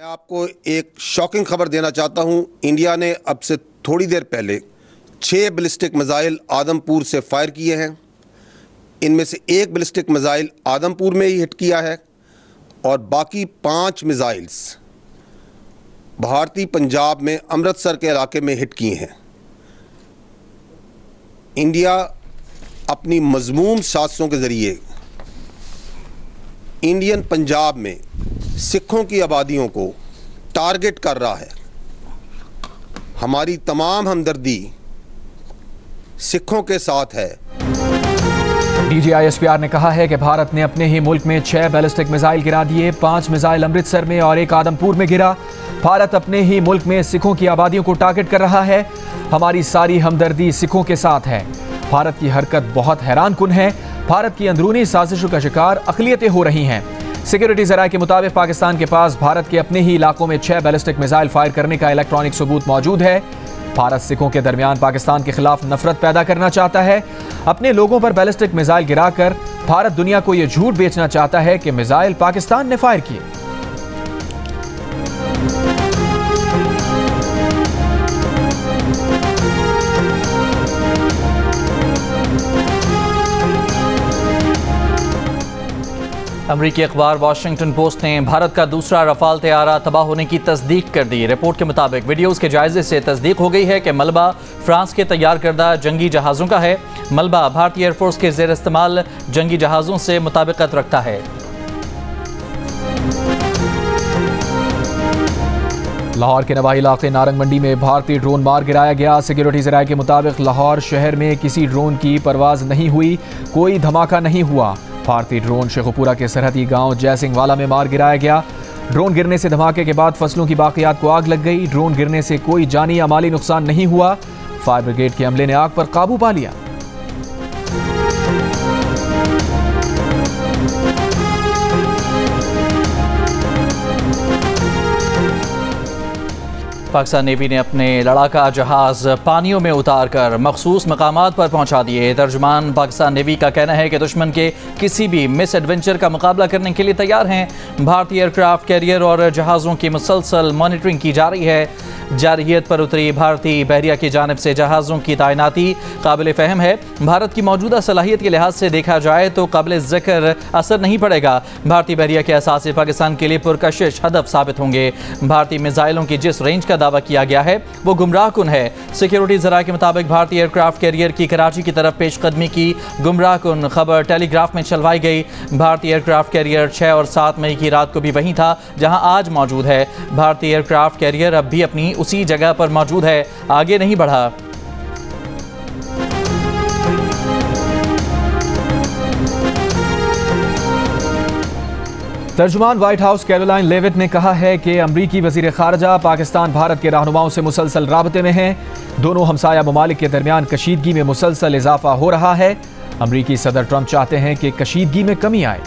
आपको एक शॉकिंग खबर देना चाहता हूं। इंडिया ने अब से थोड़ी देर पहले 6 बैलिस्टिक मिसाइल आदमपुर से फायर किए हैं। इनमें से एक बैलिस्टिक मिसाइल आदमपुर में ही हिट किया है और बाकी 5 मिसाइल्स भारतीय पंजाब में अमृतसर के इलाके में हिट किए हैं। इंडिया अपनी मज़मूम साजिशों के ज़रिए इंडियन पंजाब में सिखों की आबादियों को टारगेट कर रहा है। हमारी तमाम हमदर्दी सिखों के साथ है। DGISPR ने कहा है कि भारत ने अपने ही मुल्क में 6 बैलिस्टिक मिसाइल गिरा दिए। 5 मिसाइल अमृतसर में और 1 आदमपुर में गिरा। भारत अपने ही मुल्क में सिखों की आबादियों को टारगेट कर रहा है। हमारी सारी हमदर्दी सिखों के साथ है। भारत की हरकत बहुत हैरानकुन है। भारत की अंदरूनी साजिशों का शिकार अक़लियतें हो रही हैं। सिक्योरिटी ज़राए के मुताबिक पाकिस्तान के पास भारत के अपने ही इलाकों में 6 बैलिस्टिक मिसाइल फायर करने का इलेक्ट्रॉनिक सबूत मौजूद है। भारत सिखों के दरमियान पाकिस्तान के खिलाफ नफरत पैदा करना चाहता है। अपने लोगों पर बैलिस्टिक मिसाइल गिराकर भारत दुनिया को यह झूठ बेचना चाहता है कि मिसाइल पाकिस्तान ने फायर किए। अमरीकी अखबार वाशिंगटन पोस्ट ने भारत का दूसरा रफाल तैयारा तबाह होने की तस्दीक कर दी। रिपोर्ट के मुताबिक वीडियोस के जायजे से तस्दीक हो गई है कि मलबा फ्रांस के तैयार करदा जंगी जहाज़ों का है। मलबा भारतीय एयरफोर्स के ज़ेर इस्तेमाल जंगी जहाज़ों से मुताबिकत रखता है। लाहौर के नवाही इलाके नारंग मंडी में भारतीय ड्रोन मार गिराया गया। सिक्योरिटी ज़राए के मुताबिक लाहौर शहर में किसी ड्रोन की परवाज नहीं हुई, कोई धमाका नहीं हुआ। भारतीय ड्रोन शेखुपुरा के सरहदी गांव जयसिंह वाला में मार गिराया गया। ड्रोन गिरने से धमाके के बाद फसलों की बाकियात को आग लग गई। ड्रोन गिरने से कोई जानी या माली नुकसान नहीं हुआ। फायर ब्रिगेड के अमले ने आग पर काबू पा लिया। पाकिस्तान नेवी ने अपने लड़ाका जहाज़ पानियों में उतारकर मखसूस मकामात पर पहुंचा दिए। तर्जुमान पाकिस्तान नेवी का कहना है कि दुश्मन के किसी भी मिस एडवेंचर का मुकाबला करने के लिए तैयार हैं। भारतीय एयरक्राफ्ट कैरियर और जहाज़ों की मुसलसल मॉनिटरिंग की जा रही है। जारहियत पर उतरी भारतीय बहरिया की जानिब से जहाज़ों की तैनाती काबिल फ़हम है। भारत की मौजूदा सलाहियत के लिहाज से देखा जाए तो काबिल ज़िक्र असर नहीं पड़ेगा। भारतीय बहरिया के असासे पाकिस्तान के लिए पुरकशिश हदफ साबित होंगे। भारतीय मिसाइलों की जिस रेंज का दावा किया गया है वो गुमराहकुन है। सिक्योरिटी ज़राए के मुताबिक भारतीय एयरक्राफ्ट कैरियर की कराची की तरफ पेशकदमी की गुमराहकुन खबर टेलीग्राफ में चलवाई गई। भारतीय एयरक्राफ्ट कैरियर 6 और 7 मई की रात को भी वहीं था जहां आज मौजूद है। भारतीय एयरक्राफ्ट कैरियर अब भी अपनी उसी जगह पर मौजूद है, आगे नहीं बढ़ा। तर्जुमान व्हाइट हाउस कैरोलाइन लेविट ने कहा है कि अमरीकी वजीर खारजा पाकिस्तान भारत के रहनुमाओं से मुसलसल राबते में हैं। दोनों हमसाया ममालिक के दरमियान कशीदगी में मुसलसल इजाफा हो रहा है। अमरीकी सदर ट्रंप चाहते हैं कि कशीदगी में कमी आए।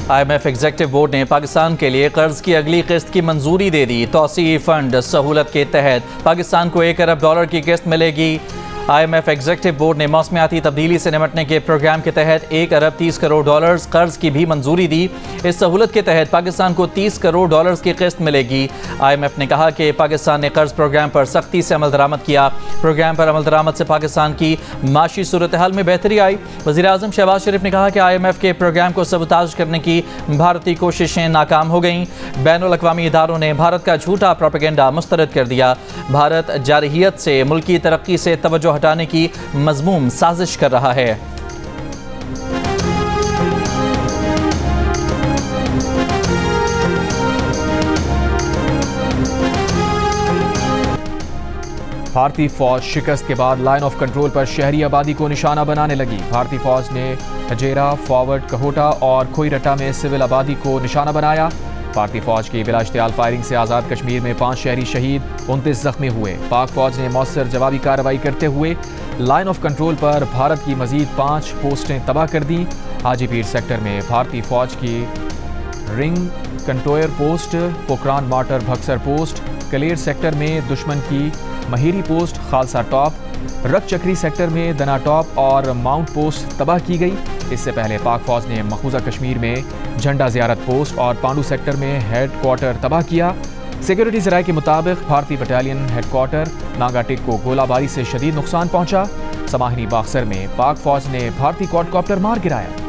IMF एग्जेक्टिव बोर्ड ने पाकिस्तान के लिए कर्ज की अगली किस्त की मंजूरी दे दी। तौसीई फंड सहूलत के तहत पाकिस्तान को $1 अरब की किस्त मिलेगी। IMF एग्जेक्टिव बोर्ड ने मौसमियाती तब्दीली से निपटने के प्रोग्राम के तहत $1 अरब 30 करोड़ कर्ज की भी मंजूरी दी। इस सहूलत के तहत पाकिस्तान को $30 करोड़ की किस्त मिलेगी। IMF ने कहा कि पाकिस्तान ने कर्ज प्रोग्राम पर सख्ती से अमल दरामद किया। प्रोग्राम पर अमल दरामद से पाकिस्तान की माशी सूरत हाल में बेहतरी आई। वज़ीर आज़म शहबाज शरीफ ने कहा कि IMF के प्रोग्राम को सबताज करने की भारतीय कोशिशें नाकाम हो गईं। बैनुल अक़वामी इदारों ने भारत का झूठा प्रोपेगेंडा मुस्तरद कर दिया। भारत जारहियत से मुल्की तरक्की से तवज्जो हटाने की मज़मूम साजिश कर रहा है। भारतीय फौज शिकस्त के बाद लाइन ऑफ कंट्रोल पर शहरी आबादी को निशाना बनाने लगी। भारतीय फौज ने हजेरा, फॉरवर्ड, कहोटा और खोईरट्टा में सिविल आबादी को निशाना बनाया। भारतीय फौज की बिला इश्तियाल फायरिंग से आज़ाद कश्मीर में 5 शहरी शहीद, 29 जख्मी हुए। पाक फौज ने मौसर जवाबी कार्रवाई करते हुए लाइन ऑफ कंट्रोल पर भारत की मजीद 5 पोस्टें तबाह कर दी। हाजीपीर सेक्टर में भारतीय फौज की ring contour post, Pokhran mortar Bhaksar post, Kaler sector में दुश्मन की महीरी पोस्ट खालसा टॉप, रक चक्री सेक्टर में दना टॉप और माउंट पोस्ट तबाह की गई। इससे पहले पाक फौज ने मकबूजा कश्मीर में झंडा ज़ियारत पोस्ट और पांडू सेक्टर में हेडक्वार्टर तबाह किया। सिक्योरिटी ज़राए के मुताबिक भारतीय बटालियन हेडक्वार्टर नागाटिक को गोलाबारी से शदीद नुकसान पहुंचा। समाहिनी बाक्सर में पाक फौज ने भारतीय क्वाडकॉप्टर मार गिराया।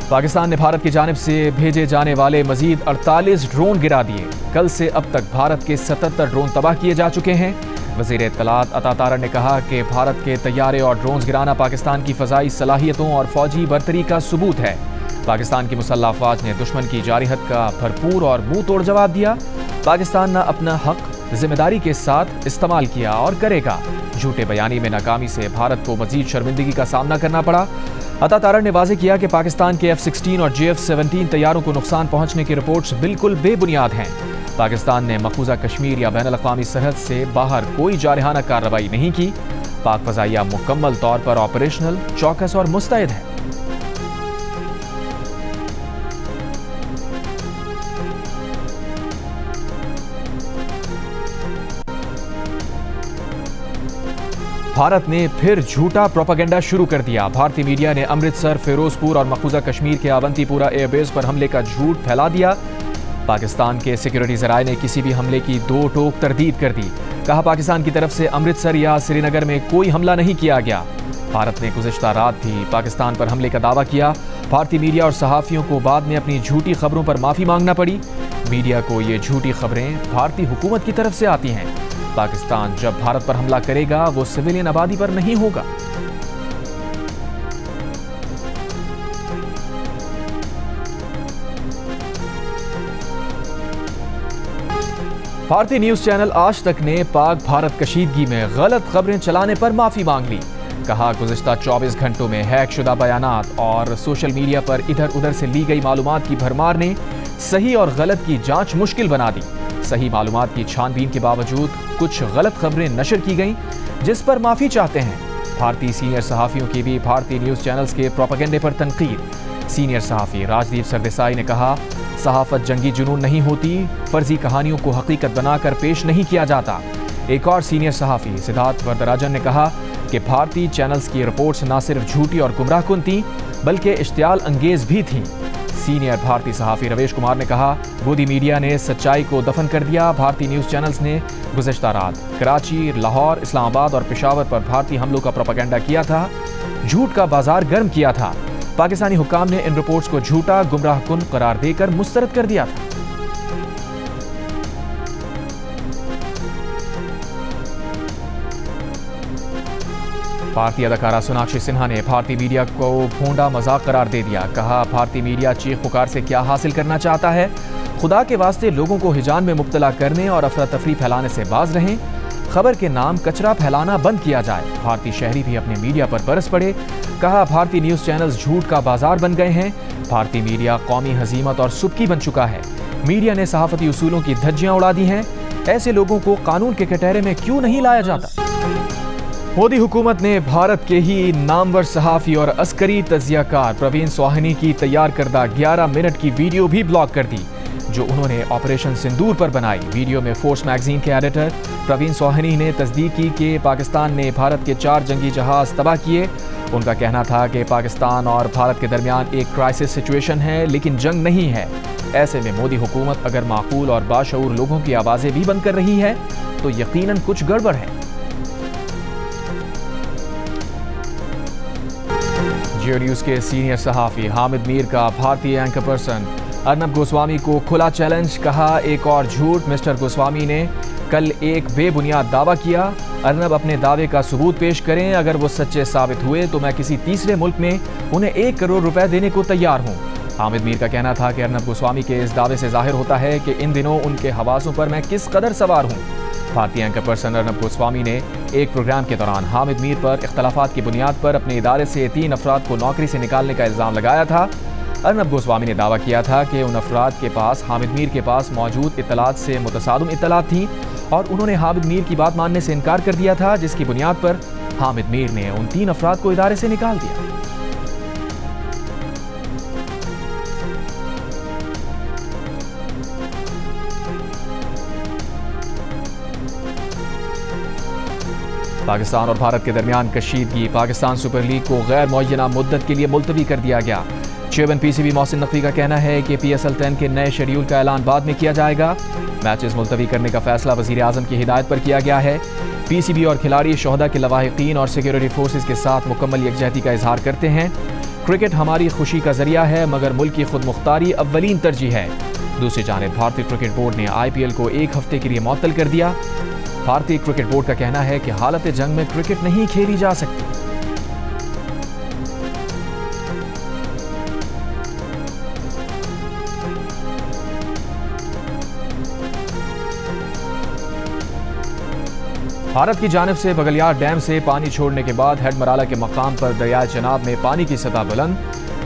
पाकिस्तान ने भारत की जानिब से भेजे जाने वाले मजीद 48 ड्रोन गिरा दिए। कल से अब तक भारत के 77 ड्रोन तबाह किए जा चुके हैं। वज़ीर इत्तलात अता तारड़ ने कहा कि भारत के तैयारे और ड्रोन गिराना पाकिस्तान की फ़ज़ाई सलाहियतों और फौजी बरतरी का सबूत है। पाकिस्तान की मुसल्लह अफ़वाज ने दुश्मन की जारिहत का भरपूर और मुंह तोड़ जवाब दिया। पाकिस्तान ने अपना हक जिम्मेदारी के साथ इस्तेमाल किया और करेगा। झूठे बयानी में नाकामी से भारत को मजीद शर्मिंदगी का सामना करना पड़ा। अता तारड़ ने वाज़ेह किया कि पाकिस्तान के F-16 और JF-17 तैयारों को नुकसान पहुंचने की रिपोर्ट्स बिल्कुल बेबुनियाद हैं। पाकिस्तान ने मकबूजा कश्मीर या बैनुल-अक़वामी सरहद से बाहर कोई जारहाना कार्रवाई नहीं की। पाक फ़ज़ाइया मुकम्मल तौर पर ऑपरेशनल, चौकस और मुस्तैद है। भारत ने फिर झूठा प्रोपेगेंडा शुरू कर दिया। भारतीय मीडिया ने अमृतसर, फिरोजपुर और मकबूजा कश्मीर के अवंतीपुरा एयरबेस पर हमले का झूठ फैला दिया। पाकिस्तान के सिक्योरिटी ज़राए ने किसी भी हमले की दो टोक तरदीद कर दी। कहा पाकिस्तान की तरफ से अमृतसर या श्रीनगर में कोई हमला नहीं किया गया। भारत ने गुज़िश्ता रात भी पाकिस्तान पर हमले का दावा किया। भारतीय मीडिया और सहाफ़ियों को बाद में अपनी झूठी खबरों पर माफ़ी मांगना पड़ी। मीडिया को ये झूठी खबरें भारतीय हुकूमत की तरफ से आती हैं। पाकिस्तान जब भारत पर हमला करेगा वो सिविलियन आबादी पर नहीं होगा। भारतीय न्यूज चैनल आज तक ने पाक भारत कशीदगी में गलत खबरें चलाने पर माफी मांग ली। कहा गुज़िश्ता 24 घंटों में हैक शुदा बयानात और सोशल मीडिया पर इधर उधर से ली गई मालूमात की भरमार ने सही और गलत की जांच मुश्किल बना दी। सही मालूमात की छानबीन के बावजूद कुछ गलत खबरें नशर की गईं, जिस पर माफी चाहते हैं। भारतीय सीनियर सहाफ़ियों की भी भारतीय न्यूज़ चैनल्स के प्रोपेगेंडे पर तनकीद। सीनियर सहाफ़ी राजदीप सरदेसाई ने कहा सहाफ़त जंगी जुनून नहीं होती, फर्जी कहानियों को हकीकत बनाकर पेश नहीं किया जाता। एक और सीनियर सहाफ़ी सिद्धार्थ वरदराजन ने कहा कि भारतीय चैनल्स की रिपोर्ट्स न सिर्फ झूठी और गुमराहकुन थीं बल्कि इश्तियाल अंगेज भी थीं। सीनियर भारतीय सहाफ़ी रवेश कुमार ने कहा मोदी मीडिया ने सच्चाई को दफन कर दिया। भारतीय न्यूज़ चैनल्स ने गुज़िश्ता रात कराची, लाहौर, इस्लामाबाद और पेशावर पर भारतीय हमलों का प्रोपेगेंडा किया था, झूठ का बाजार गर्म किया था। पाकिस्तानी हुक्काम ने इन रिपोर्ट्स को झूठा, गुमराहकुन करार देकर मुस्तरद कर दिया था। भारतीय अदाकारा सोनाक्षी सिन्हा ने भारतीय मीडिया को भोंडा मजाक करार दे दिया। कहा भारतीय मीडिया चीख पुकार से क्या हासिल करना चाहता है। खुदा के वास्ते लोगों को हिजान में मुब्तला करने और अफरा तफरी फैलाने से बाज रहें। खबर के नाम कचरा फैलाना बंद किया जाए। भारतीय शहरी भी अपने मीडिया पर बरस पड़े। कहा भारतीय न्यूज़ चैनल्स झूठ का बाजार बन गए हैं। भारतीय मीडिया कौमी हजीमत और सुबकी बन चुका है। मीडिया ने सहाफती उसूलों की धज्जियां उड़ा दी हैं। ऐसे लोगों को कानून के कटहरे में क्यों नहीं लाया जाता। मोदी हुकूमत ने भारत के ही नामवर सहाफ़ी और अस्करी तजियाकार प्रवीण सोहानी की तैयार करदा 11 मिनट की वीडियो भी ब्लॉक कर दी, जो उन्होंने ऑपरेशन सिंदूर पर बनाई। वीडियो में फोर्स मैगजीन के एडिटर प्रवीण सोहानी ने तस्दीक की कि पाकिस्तान ने भारत के 4 जंगी जहाज तबाह किए। उनका कहना था कि पाकिस्तान और भारत के दरमियान एक क्राइसिस सिचुएशन है, लेकिन जंग नहीं है। ऐसे में मोदी हुकूमत अगर माकूल और बाशऊर लोगों की आवाज़ें भी बंद कर रही है तो यकीनन कुछ गड़बड़ है। जियो न्यूज़ के सीनियर सहाफ़ी हामिद मीर का भारतीय एंकर पर्सन अर्नब गोस्वामी को खुला चैलेंज। कहा एक और झूठ। मिस्टर गोस्वामी ने कल एक बेबुनियाद दावा किया। अर्नब अपने दावे का सबूत पेश करें। अगर वो सच्चे साबित हुए तो मैं किसी तीसरे मुल्क में उन्हें 1 करोड़ रुपए देने को तैयार हूँ। हामिद मीर का कहना था कि अर्नब गोस्वामी के इस दावे से जाहिर होता है कि इन दिनों उनके हवासों पर मैं किस कदर सवार हूँ। भारतीय एंकर पर्सन अर्नब गोस्वामी ने एक प्रोग्राम के दौरान हामिद मीर पर इख्तलाफात की बुनियाद पर अपने इदारे से 3 अफराद को नौकरी से निकालने का इल्ज़ाम लगाया था। अर्नब गोस्वामी ने दावा किया था कि उन अफराद के पास हामिद मीर के पास मौजूद इत्तलात से मुतसादम इत्तलात थीं और उन्होंने हामिद मीर की बात मानने से इनकार कर दिया था, जिसकी बुनियाद पर हामिद मीर ने उन 3 अफराद को इदारे से निकाल दिया। पाकिस्तान और भारत के दरमियान कशीदगी। पाकिस्तान सुपर लीग को गैर मुअय्यना मुद्दत के लिए मुलतवी कर दिया गया। चेयरमैन पीसीबी मोहसिन नकवी का कहना है कि PSL 10 के नए शेड्यूल का ऐलान बाद में किया जाएगा। मैचेस मुलतवी करने का फैसला वज़ीर आज़म की हिदायत पर किया गया है। पीसीबी और खिलाड़ी शोहदा के लवाहिकीन और सिक्योरिटी फोर्सेज के साथ मुकम्मल यकजहती का इजहार करते हैं। क्रिकेट हमारी खुशी का जरिया है, मगर मुल्क की खुद मुख्तारी अव्वलीन तरजीह है। दूसरी जानिब भारतीय क्रिकेट बोर्ड ने IPL को 1 हफ्ते के लिए मुअत्तल कर दिया। भारतीय क्रिकेट बोर्ड का कहना है कि हालत जंग में क्रिकेट नहीं खेली जा सकती। भारत की जानिब से बगलियार डैम से पानी छोड़ने के बाद हेडमराला के मकाम पर दरियाए चनाब में पानी की सतह बुलंद।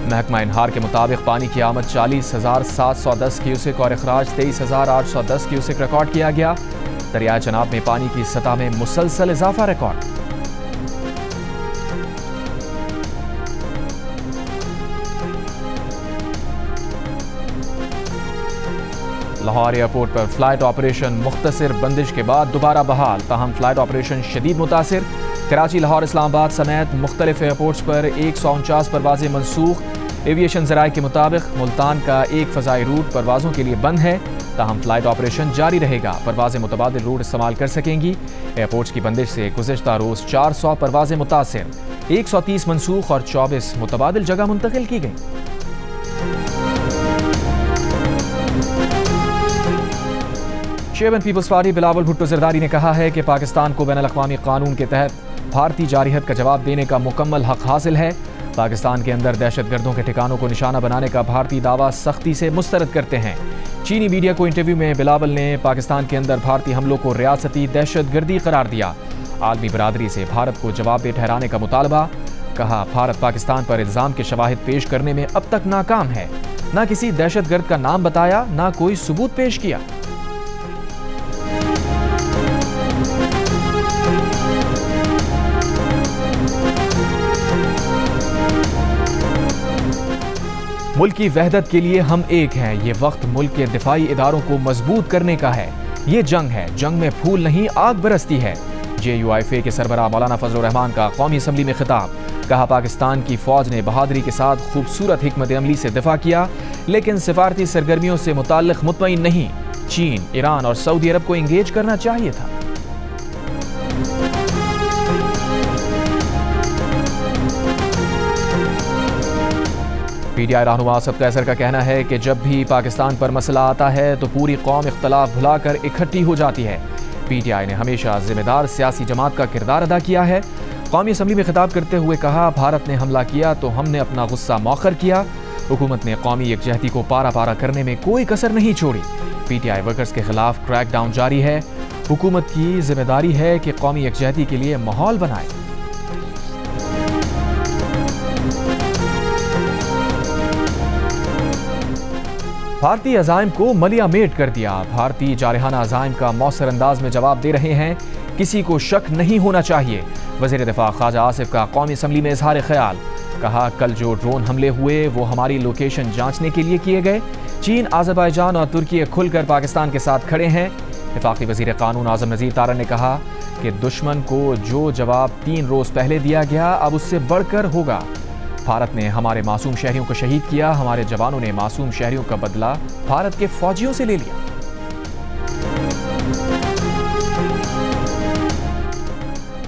महकमा इनहार के मुताबिक पानी की आमद 40,710 क्यूसेक और अखराज 23,810 क्यूसेक रिकॉर्ड किया गया। दरियाए चनाब में पानी की सतह में मुसलसल इजाफा रिकॉर्ड। लाहौर एयरपोर्ट पर फ्लाइट ऑपरेशन मुख्तसर बंदिश के बाद दोबारा बहाल, ताहम फ्लाइट ऑपरेशन शदीद मुतासिर। कराची, लाहौर, इस्लामाबाद समेत मुख्तलिफ एयरपोर्ट्स पर 149 परवाजें मनसूख। एविएशन ज़राए के मुताबिक मुल्तान का एक फ़ज़ाई रूट परवाज़ों के लिए बंद है, ताहम फ्लाइट ऑपरेशन जारी रहेगा। परवाजें मुतबादिल रूट इस्तेमाल कर सकेंगी। एयरपोर्ट्स की बंदिश से गुज़िश्ता रोज़ 400 परवाजें मुतासिर, 130 मनसूख और 24 मुतबादिल जगह मुंतकिल की गई। चेयरमैन पीपल्स पार्टी बिलावल भुट्टो ज़रदारी ने कहा है कि पाकिस्तान को बैनुल अक़वामी कानून के तहत भारतीय जारिहत का जवाब देने का मुकम्मल हक हासिल है। पाकिस्तान के अंदर दहशतगर्दों के ठिकानों को निशाना बनाने का भारतीय दावा सख्ती से मुस्तरद करते हैं। चीनी मीडिया को इंटरव्यू में बिलावल ने पाकिस्तान के अंदर भारतीय हमलों को रियासती दहशतगर्दी करार दिया। आलमी बरादरी से भारत को जवाबदेह ठहराने का मुतालबा। कहा, भारत पाकिस्तान पर इल्ज़ाम के शवाहिद पेश करने में अब तक नाकाम है। न किसी दहशतगर्द का नाम बताया, न कोई सबूत पेश किया। मुल्क की वहदत के लिए हम एक हैं। ये वक्त मुल्क के दिफाई इदारों को मजबूत करने का है। ये जंग है, जंग में फूल नहीं आग बरसती है। JUIFA के सरबराह मौलाना फजलुर रहमान का कौमी असम्बली में खिताब। कहा, पाकिस्तान की फौज ने बहादुरी के साथ खूबसूरत हिकमत अमली से दिफा किया, लेकिन सिफारती सरगर्मियों से मुताल्लिक मुतमईन नहीं। चीन, ईरान और सऊदी अरब को इंगेज करना चाहिए था। PTI रहनुमा असद कैसर का कहना है कि जब भी पाकिस्तान पर मसला आता है तो पूरी कौम इख्तलाफ भुलाकर इकट्ठी हो जाती है। PTI ने हमेशा जिम्मेदार सियासी जमात का किरदार अदा किया है। कौमी असम्बली में खिताब करते हुए कहा, भारत ने हमला किया तो हमने अपना गुस्सा मौखर किया। हुकूमत ने कौमी यकजहती को पारा पारा करने में कोई कसर नहीं छोड़ी। PTI वर्कर्स के खिलाफ क्रैकडाउन जारी है। हुकूमत की जिम्मेदारी है कि कौमी यकजहती के लिए माहौल बनाए। भारतीय अज़ाइम को मलिया मेट कर दिया। भारतीय जारहाना अज़ाइम का मौसर अंदाज में जवाब दे रहे हैं। किसी को शक नहीं होना चाहिए। वज़ीर दिफा ख्वाजा आसिफ का कौमी असम्बली में इजहार ख्याल। कहा, कल जो ड्रोन हमले हुए वो हमारी लोकेशन जांचने के लिए किए गए। चीन, आज़रबाईजान और तुर्की खुलकर पाकिस्तान के साथ खड़े हैं। वफाकी वज़ीर कानून आज़म नज़ीर तारा ने कहा कि दुश्मन को जो जवाब 3 रोज़ पहले दिया गया अब उससे बढ़कर होगा। भारत ने हमारे मासूम शहरियों को शहीद किया। हमारे जवानों ने मासूम शहरियों का बदला भारत के फौजियों से ले लिया।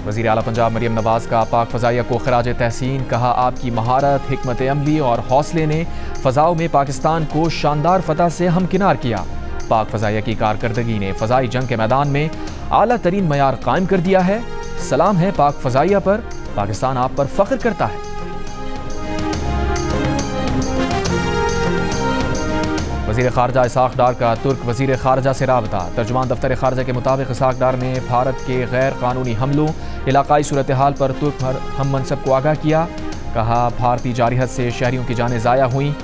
वज़ीर आला पंजाब मरियम नवाज का पाक फ़ज़ाइया को खराज तहसीन। कहा, आपकी महारत, हिकमत अमली और हौसले ने फ़ज़ाओं में पाकिस्तान को शानदार फतह से हमकिनार किया। पाक फ़ज़ाइया की कारकर्दगी ने फ़ज़ाई जंग के मैदान में आला तरीन मयार कायम कर दिया है। सलाम है पाक फ़ज़ाइया पर, पाकिस्तान आप पर फ़ख्र करता है। वज़ीर ख़ारजा इसहाक़ डार का तुर्क वज़ीर ख़ारजा से राबता। तर्जुमान दफ्तर ख़ारजा के मुताबिक इसहाक़ डार ने भारत के गैर कानूनी हमलों, इलाकाई सूरत हाल पर तुर्क हम मनसब को आगाह किया। कहा, भारतीय जारिहत से शहरियों की जानें ज़ाया हुई।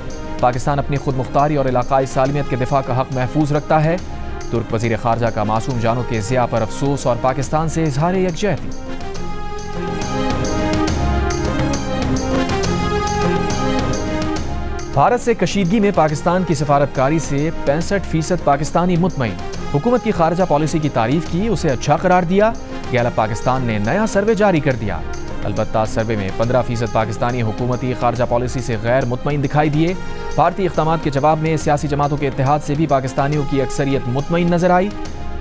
पाकिस्तान अपनी खुद मुख्तारी और इलाकाई सालमियत के दिफा का हक़ महफूज रखता है। तुर्क वज़ीर ख़ारजा का मासूम जानों के ज़िया पर अफसोस और पाकिस्तान से इजहार यकजहती। भारत से कशीदगी में पाकिस्तान की सफारतकारी से 65% पाकिस्तानी मुतमईन। हुकूमत की खारजा पॉलिसी की तारीफ की, उसे अच्छा करार दिया। गैलप पाकिस्तान ने नया सर्वे जारी कर दिया। अलबत्ता सर्वे में 15% पाकिस्तानी हुकूमती खारजा पॉलिसी से गैर मुतमईन दिखाई दिए। भारतीय इक़दामात के जवाब में सियासी जमातों के इत्तेहाद से भी पाकिस्तानियों की अक्सरियत मुतमईन नजर आई।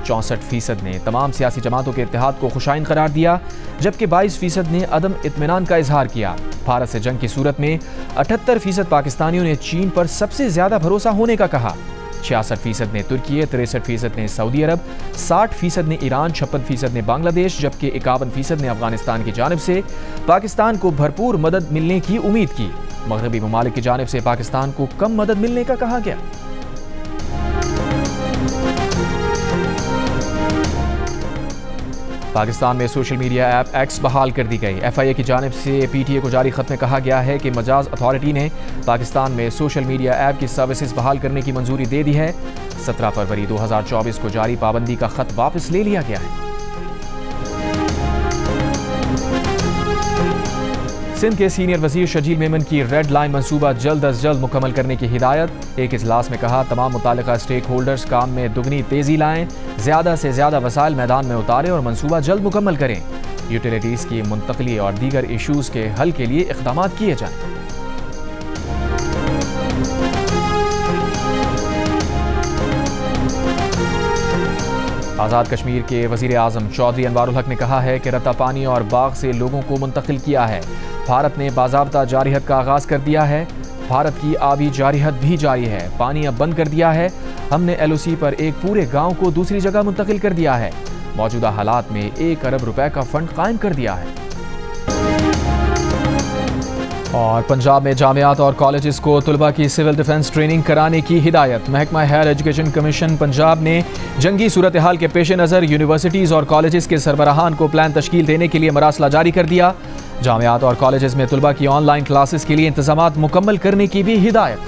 64% ने तमाम सियासी जमातों के इत्तेहाद को खुशाइन करार दिया, जबकि 22% ने अदम इत्मीनान का इजहार किया। भारत से जंग की सूरत में 78% पाकिस्तानियों ने चीन पर सबसे ज्यादा भरोसा होने का कहा। 66% ने तुर्की, 63% ने सऊदी अरब, 60% ने ईरान, 56% ने बांग्लादेश, जबकि 51% ने अफगानिस्तान की जानिब से पाकिस्तान को भरपूर मदद मिलने की उम्मीद की। मगरबी ममालिक की जानिब से पाकिस्तान को कम मदद मिलने का कहा गया। पाकिस्तान में सोशल मीडिया ऐप एक्स बहाल कर दी गई। FIA की जानिब से PTA को जारी खत में कहा गया है कि मजाज अथॉरिटी ने पाकिस्तान में सोशल मीडिया ऐप की सर्विसेज बहाल करने की मंजूरी दे दी है। 17 फरवरी 2024 को जारी पाबंदी का खत वापस ले लिया गया है। सिंध के सीनियर वजीर शजील मेमन की रेड लाइन मंसूबा जल्द अज जल्द मुकम्मल करने की हिदायत। एक इजलास में कहा, तमाम मुतालिका स्टेक होल्डर्स काम में दुगनी तेजी लाएं, ज्यादा से ज्यादा वसाइल मैदान में उतारें और मंसूबा जल्द मुकम्मल करें। यूटिलिटीज की मुंतकली और दीगर इशूज के हल के लिए इक़दाम किए जाएं। आज़ाद कश्मीर के वज़ीर आज़म चौधरी अनवारुल हक ने कहा है कि रत्ता पानी और बाग से लोगों को मुंतकिल किया है। भारत ने बाज़ाब्ता जारिहत का आगाज़ कर दिया है। भारत की आबी जारिहत भी जारी है। पानी अब बंद कर दिया है। हमने LOC पर एक पूरे गांव को दूसरी जगह मुंतकिल कर दिया है। मौजूदा हालात में 1 अरब रुपए का फंड कायम कर दिया है। और पंजाब में जामियात और कॉलेजेस को तुलबा की सिविल डिफेंस ट्रेनिंग कराने की हिदायत। महकमा हायर एजुकेशन कमीशन पंजाब ने जंगी सूरत हाल के पेश नज़र यूनिवर्सिटीज़ और कॉलेजेस के सरबराहान को प्लान तश्कील देने के लिए मरासला जारी कर दिया। जामियात और कॉलेजेस में तुलबा की ऑनलाइन क्लासेस के लिए इंतजामात मुकम्मल करने की भी हिदायत।